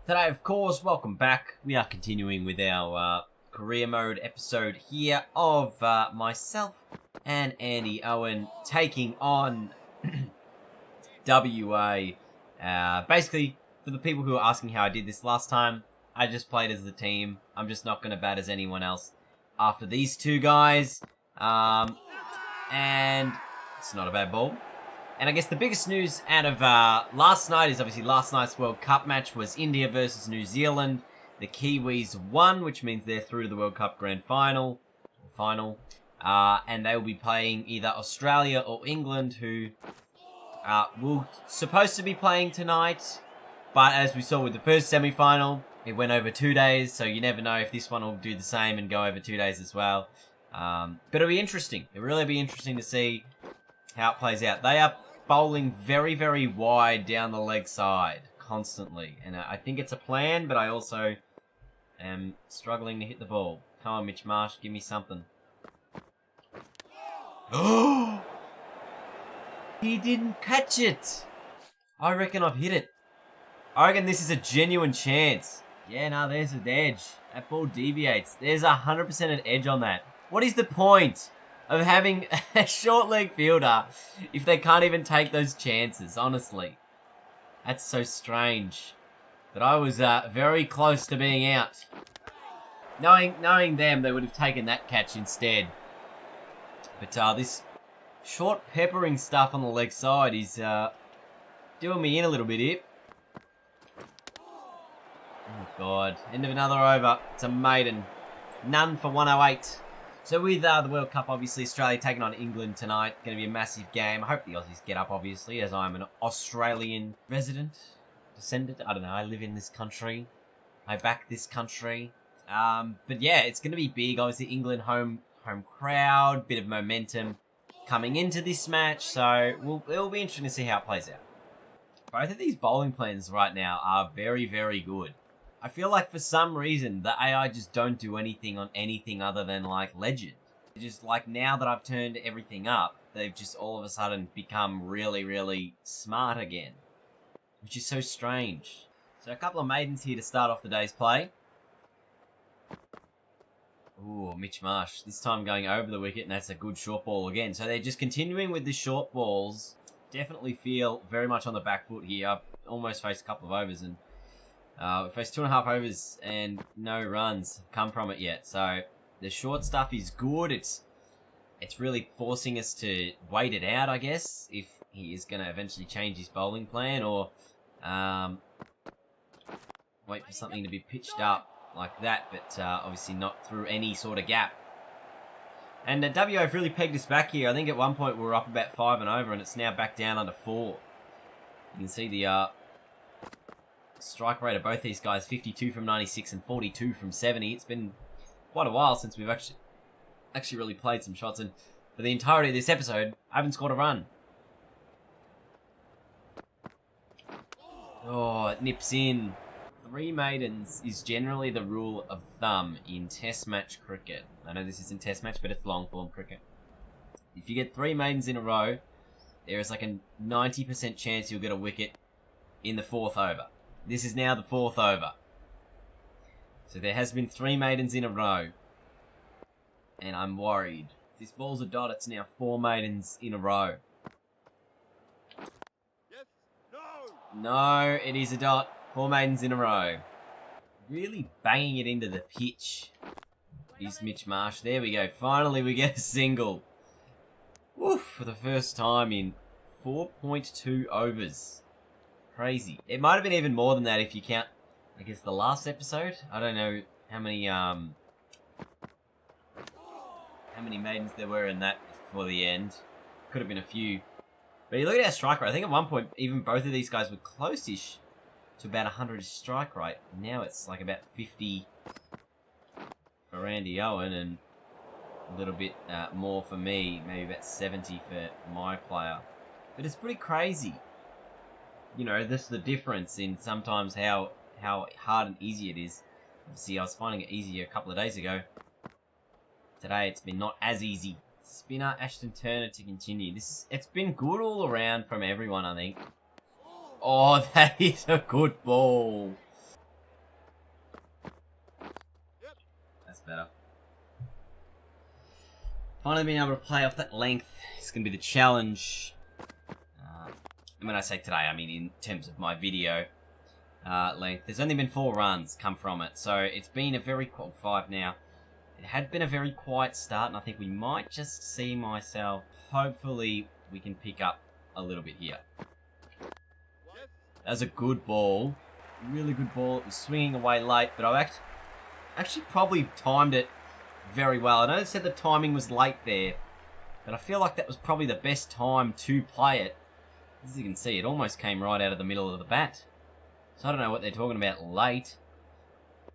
Today, of course, welcome back. We are continuing with our career mode episode here of myself and Andy Owen taking on WA. Basically, for the people who are asking how I did this last time, I just played as the team. I'm just not going to bat as anyone else after these two guys. And it's not a bad ball. And I guess the biggest news out of last night is obviously last night's World Cup match was India versus New Zealand. The Kiwis won, which means they're through to the World Cup Grand Final. And they will be playing either Australia or England, who will supposed to be playing tonight. But as we saw with the first semi-final, it went over 2 days, so you never know if this one will do the same and go over 2 days as well. But it'll be interesting. It'll really be interesting to see how it plays out. They are bowling very, very wide down the leg side constantly. And I think it's a plan, but I also am struggling to hit the ball. Come on, Mitch Marsh, give me something. Oh! He didn't catch it. I reckon I've hit it. I reckon this is a genuine chance. Yeah, no, there's an edge. That ball deviates. There's 100% an edge on that. What is the point of having a short leg fielder if they can't even take those chances, honestly? That's so strange. But I was very close to being out. Knowing them, they would have taken that catch instead. But this short peppering stuff on the leg side is doing me in a little bit here. Oh, God. End of another over. It's a maiden. None for 108. So with the World Cup, obviously, Australia taking on England tonight. Going to be a massive game. I hope the Aussies get up, obviously, as I'm an Australian resident, descendant. I don't know. I live in this country. I back this country. But yeah, it's going to be big. Obviously, England home crowd. Bit of momentum coming into this match. So it'll be interesting to see how it plays out. Both of these bowling plans right now are very, very good. I feel like for some reason, the AI just don't do anything on anything other than, like, Legend. Just, like, now that I've turned everything up, they've just all of a sudden become really, really smart again. Which is so strange. So a couple of maidens here to start off the day's play. Ooh, Mitch Marsh. This time going over the wicket, and that's a good short ball again. So they're just continuing with the short balls. Definitely feel very much on the back foot here. I've almost faced a couple of overs, and we faced 2.5 overs and no runs have come from it yet. So the short stuff is good. It's really forcing us to wait it out, I guess, if he is going to eventually change his bowling plan, or wait for something to be pitched up like that, but obviously not through any sort of gap. And WA have really pegged us back here. I think at one point we were up about 5 and over, and it's now back down under 4. You can see the strike rate of both these guys, 52 from 96 and 42 from 70. It's been quite a while since we've actually really played some shots, and for the entirety of this episode, I haven't scored a run. Oh, it nips in. 3 maidens is generally the rule of thumb in test match cricket. I know this isn't test match, but it's long form cricket. If you get 3 maidens in a row, there is like a 90% chance you'll get a wicket in the 4th over. This is now the 4th over. So there has been 3 maidens in a row. And I'm worried. If this ball's a dot, it's now 4 maidens in a row. Yes, no. No, it is a dot. 4 maidens in a row. Really banging it into the pitch is Mitch Marsh. There we go. Finally, we get a single. Woof, for the first time in 4.2 overs. Crazy. It might have been even more than that if you count, I guess, the last episode. I don't know how many maidens there were in that before the end. Could have been a few. But you look at our strike rate. I think at one point, even both of these guys were close-ish to about 100 strike rate. Now it's like about 50 for Andy Owen and a little bit more for me. Maybe about 70 for my player. But it's pretty crazy. You know, this is the difference in sometimes how hard and easy it is. Obviously, I was finding it easier a couple of days ago. Today, it's been not as easy. Spinner, Ashton Turner to continue. It's been good all around from everyone, I think. Oh, that is a good ball. That's better. Finally being able to play off that length is going to be the challenge. And when I say today, I mean in terms of my video length. There's only been 4 runs come from it, so it's been a very quiet 5 now. It had been a very quiet start, and I think we might just see myself. Hopefully, we can pick up a little bit here. That was a good ball. Really good ball. It was swinging away late, but I actually probably timed it very well. I know they said the timing was late there, but I feel like that was probably the best time to play it. As you can see, it almost came right out of the middle of the bat. So I don't know what they're talking about late.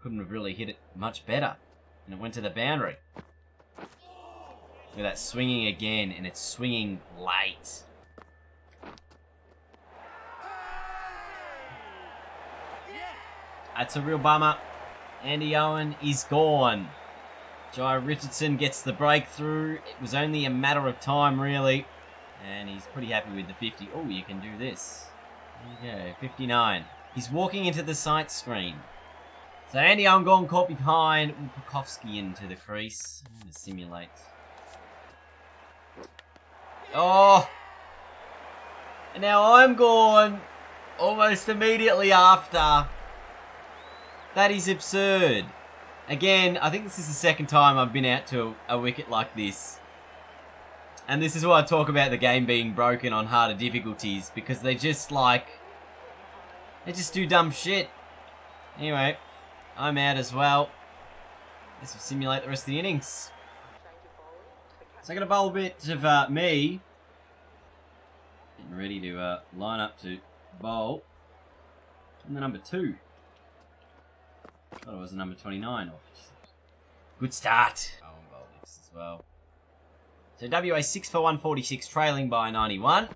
Couldn't have really hit it much better. And it went to the boundary. Look at that, swinging again, and it's swinging late. That's a real bummer. Andy Owen is gone. Jai Richardson gets the breakthrough. It was only a matter of time, really. And he's pretty happy with the 50. Oh, you can do this. There you go, 59. He's walking into the sight screen. So Andy Owen gone, caught behind. Pukovsky into the crease. I'm going to simulate. Oh! And now I'm gone almost immediately after. That is absurd. Again, I think this is the second time I've been out to a wicket like this. And this is why I talk about the game being broken on harder difficulties. Because they just do dumb shit. Anyway, I'm out as well. This will simulate the rest of the innings. So I'm going to bowl a bit of me. Getting ready to line up to bowl. And the number 2. I thought it was a number 29. Good start. Oh, and bowl this as well. So WA 6 for 146, trailing by 91.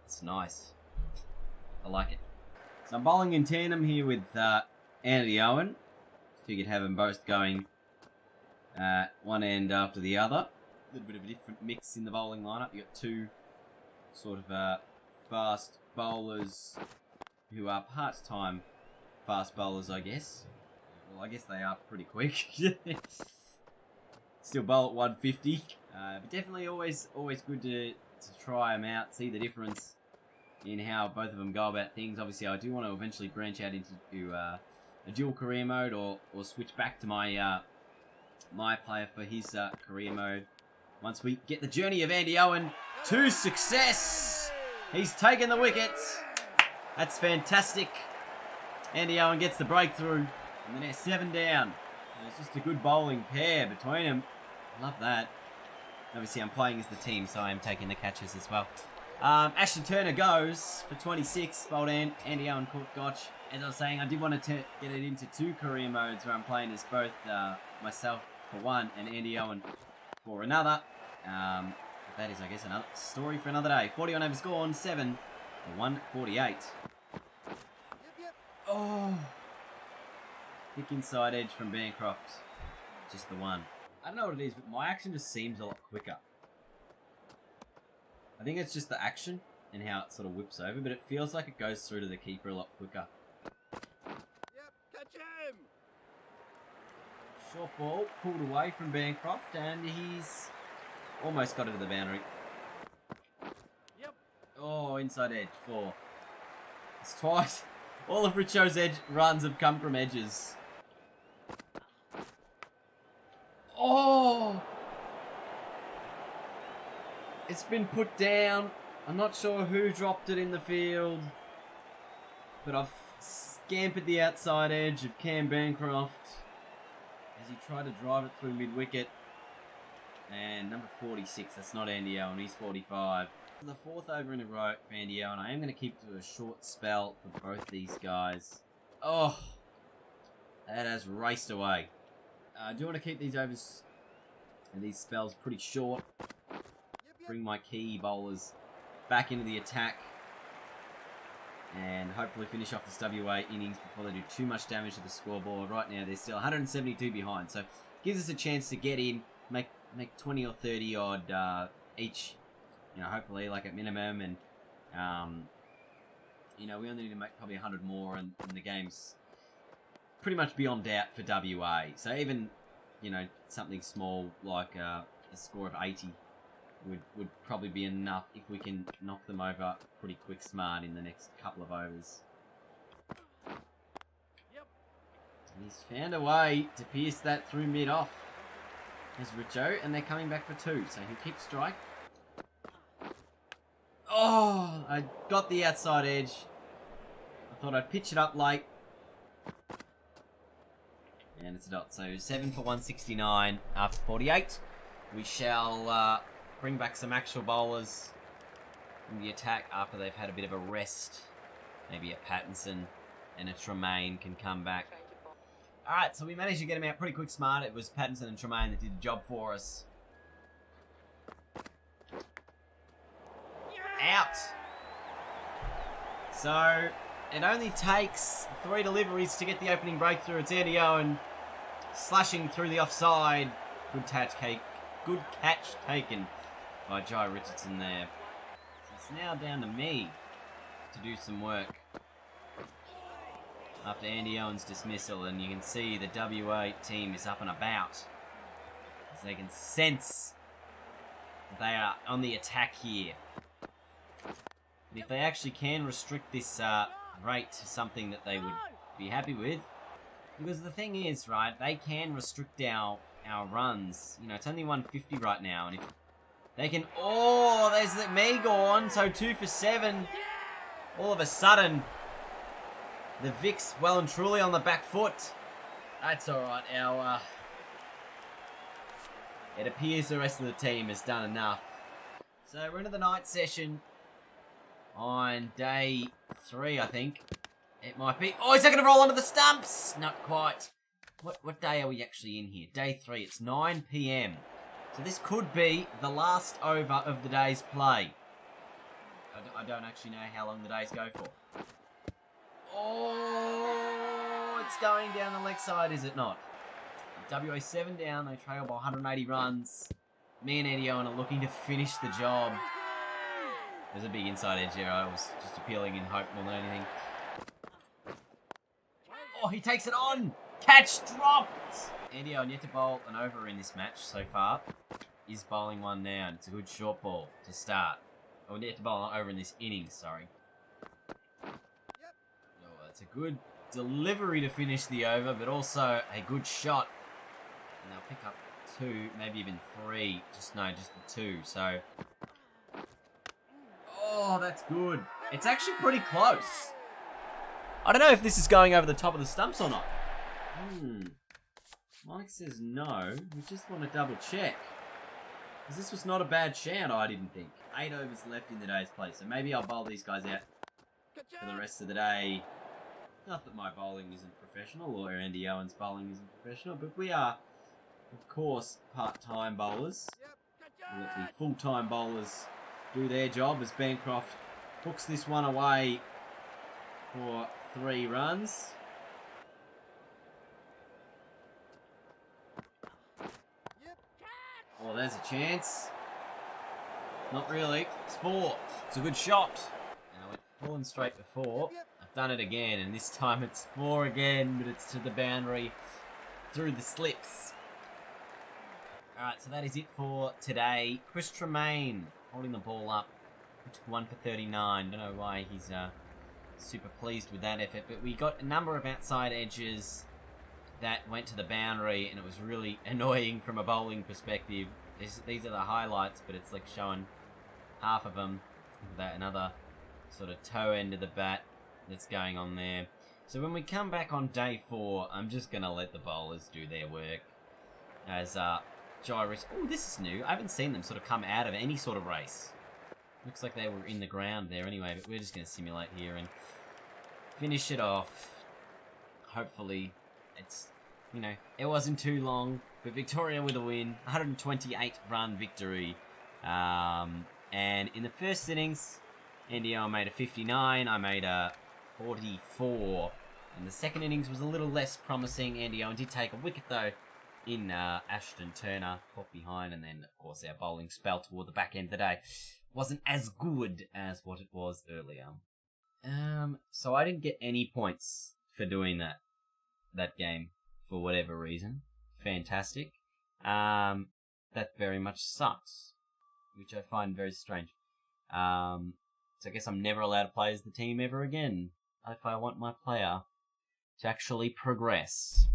That's nice. I like it. So I'm bowling in tandem here with Andy Owen. Figured have them both going one end after the other. A little bit of a different mix in the bowling lineup. You got 2 sort of fast bowlers who are part-time fast bowlers, I guess. Well, I guess they are pretty quick. Still bowl at 150. But definitely always good to try them out, see the difference in how both of them go about things. Obviously, I do want to eventually branch out into a dual career mode or switch back to my my player for his career mode. Once we get the journey of Andy Owen to success. He's taken the wicket. That's fantastic. Andy Owen gets the breakthrough. And then they're 7 down. And it's just a good bowling pair between them. Love that. Obviously, I'm playing as the team, so I am taking the catches as well. Ashley Turner goes for 26. Bowled in. Andy Owen caught Gotch. As I was saying, I did want to get it into 2 career modes where I'm playing as both myself for one and Andy Owen for another. That is, I guess, another story for another day. 41 overs gone. 7 for 148. Oh. Thick inside edge from Bancroft. Just the one. I don't know what it is, but my action just seems a lot quicker. I think it's just the action and how it sort of whips over, but it feels like it goes through to the keeper a lot quicker. Yep, catch him! Short ball pulled away from Bancroft, and he's almost got it to the boundary. Yep. Oh, inside edge, 4. It's twice. All of Richo's edge runs have come from edges. Oh! It's been put down. I'm not sure who dropped it in the field. But I've scampered the outside edge of Cam Bancroft as he tried to drive it through mid-wicket. And number 46, that's not Andy Owen, he's 45. The 4th over in a row for Andy Owen. I am going to keep to a short spell for both these guys. Oh! That has raced away. I do want to keep these overs and these spells pretty short. Bring my key bowlers back into the attack. And hopefully finish off this WA innings before they do too much damage to the scoreboard. Right now they're still 172 behind. So gives us a chance to get in, make 20 or 30 odd each. You know, hopefully like at minimum. And, you know, we only need to make probably 100 more and the game's pretty much beyond doubt for WA. So even, something small like a score of 80 would probably be enough if we can knock them over pretty quick smart in the next couple of overs. Yep. He's found a way to pierce that through mid-off. There's Richo, and they're coming back for 2, so he'll keep strike. Oh, I got the outside edge. I thought I'd pitch it up late. And it's a dot. So 7 for 169 after 48. We shall bring back some actual bowlers in the attack after they've had a bit of a rest. Maybe a Pattinson and a Tremaine can come back. Alright, so we managed to get him out pretty quick smart. It was Pattinson and Tremaine that did the job for us. Out. So, it only takes 3 deliveries to get the opening breakthrough. It's Andy Owen slashing through the offside. Good catch taken by Jai Richardson there. So it's now down to me to do some work after Andy Owen's dismissal, and you can see the WA team is up and about as they can sense that they are on the attack here. And if they actually can restrict this rate to something that they would be happy with, because the thing is, right, they can restrict our runs. It's only 150 right now, and if they can... Oh, there's the me gone, so 2 for 7. All of a sudden, the Vic's well and truly on the back foot. That's alright, it appears the rest of the team has done enough. So we're into the night session on day 3, I think. It might be... Oh, is that going to roll onto the stumps? Not quite. What day are we actually in here? Day 3. It's 9 PM. So this could be the last over of the day's play. I don't actually know how long the days go for. Oh, it's going down the leg side, is it not? WA 7 down. They trail by 180 runs. Me and Andy Owen are looking to finish the job. There's a big inside edge there. I was just appealing in hope more than anything. Oh, he takes it on. Catch dropped. Andy Owen yet to bowl an over in this match so far. Is bowling one now. It's a good short ball to start. Oh, yet to bowl an over in this innings, sorry. Oh, that's a good delivery to finish the over, but also a good shot. And they'll pick up 2, maybe even 3. Just the 2. So, oh, that's good. It's actually pretty close. I don't know if this is going over the top of the stumps or not. Mike says no. We just want to double check. Because this was not a bad shout, I didn't think. 8 overs left in the day's play, so maybe I'll bowl these guys out for the rest of the day. Not that my bowling isn't professional, or Andy Owen's bowling isn't professional, but we are, of course, part-time bowlers. We'll let the full-time bowlers do their job as Bancroft hooks this one away for 3 runs. Oh, there's a chance. Not really. It's 4. It's a good shot. And I went 4 and straight before. I've done it again, and this time it's 4 again, but it's to the boundary through the slips. Alright, so that is it for today. Chris Tremaine holding the ball up. He took 1 for 39. Don't know why he's super pleased with that effort, but we got a number of outside edges that went to the boundary, and it was really annoying from a bowling perspective. These are the highlights, but it's like showing half of them. That another sort of toe end of the bat that's going on there. So when we come back on day 4, I'm just going to let the bowlers do their work. As Gyrus... Oh, this is new. I haven't seen them sort of come out of any sort of race. Looks like they were in the ground there anyway, but we're just going to simulate here and finish it off. Hopefully, it's, it wasn't too long, but Victoria with a win, 128 run victory. And in the first innings, Andy Owen made a 59, I made a 44. And the second innings was a little less promising. Andy Owen did take a wicket though in Ashton Turner, caught behind, and then of course our bowling spell toward the back end of the day wasn't as good as what it was earlier. So I didn't get any points for doing that. that game for whatever reason. Fantastic. That very much sucks, which I find very strange. So I guess I'm never allowed to play as the team ever again if I want my player to actually progress.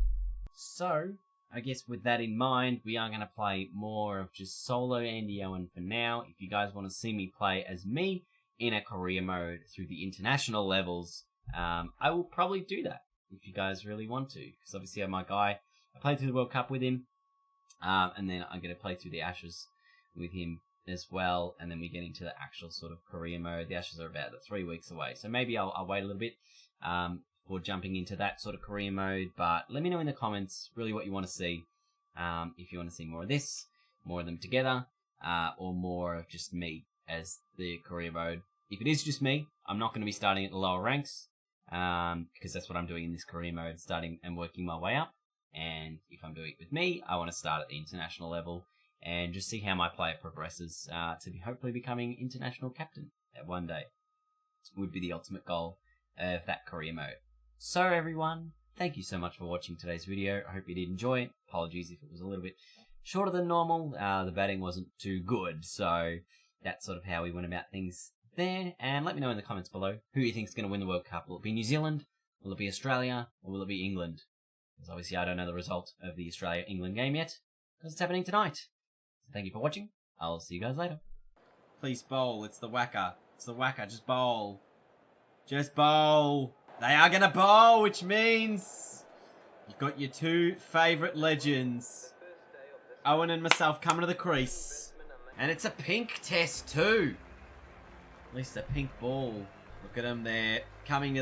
So, I guess with that in mind, we are going to play more of just solo Andy Owen for now. If you guys want to see me play as me in a career mode through the international levels, I will probably do that if you guys really want to. Because obviously my guy, I played through the World Cup with him, and then I'm going to play through the Ashes with him as well, and then we get into the actual sort of career mode. The Ashes are about 3 weeks away, so maybe I'll wait a little bit for jumping into that sort of career mode, but let me know in the comments really what you want to see. If you want to see more of this, more of them together, or more of just me as the career mode. If it is just me, I'm not going to be starting at the lower ranks, because that's what I'm doing in this career mode, starting and working my way up. And if I'm doing it with me, I want to start at the international level and just see how my player progresses to be hopefully becoming international captain at one day. It would be the ultimate goal of that career mode. So everyone, thank you so much for watching today's video. I hope you did enjoy it. Apologies if it was a little bit shorter than normal. The batting wasn't too good, so that's sort of how we went about things there. And let me know in the comments below who you think is going to win the World Cup. Will it be New Zealand? Will it be Australia? Or will it be England? Because obviously I don't know the result of the Australia-England game yet, because it's happening tonight. So thank you for watching. I'll see you guys later. Please bowl. It's the whacker. It's the whacker. Just bowl. Just bowl. They are going to bowl, which means you've got your two favourite legends, Owen and myself, coming to the crease. And it's a pink test too. At least a pink ball. Look at them there, coming to